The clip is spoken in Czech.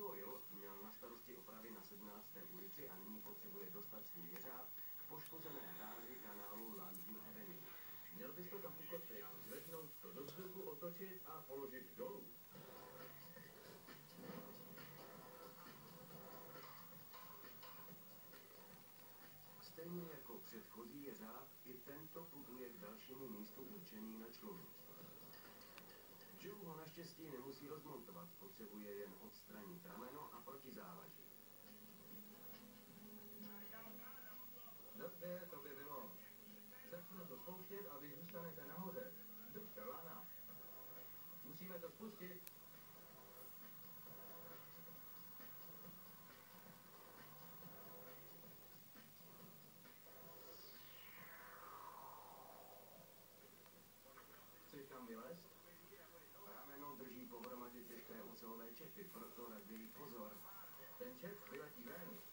Doyle měl na starosti opravy na 17. ulici a nyní potřebuje dostat svůj jeřáb k poškozené hrázi kanálu London Avenue. Měl bys to tam ukotlit, zvednout to do vzduchu, otočit a položit dolů. Stejně jako předchozí jeřáb, i tento putuje k dalšímu místu určený na člunu. Joe ho naštěstí nemusí rozmontovat, potřebuje jen odstranit rameno a protizávaží. Dobře, to by bylo. Začnu to spouštět a vy zůstanete nahoře. Držte lana. Musíme to spustit. Chceš tam vylézt? Rameno drží pohromadě těžké ocelové čepy, proto raději pozor. Ten čep vyletí ven.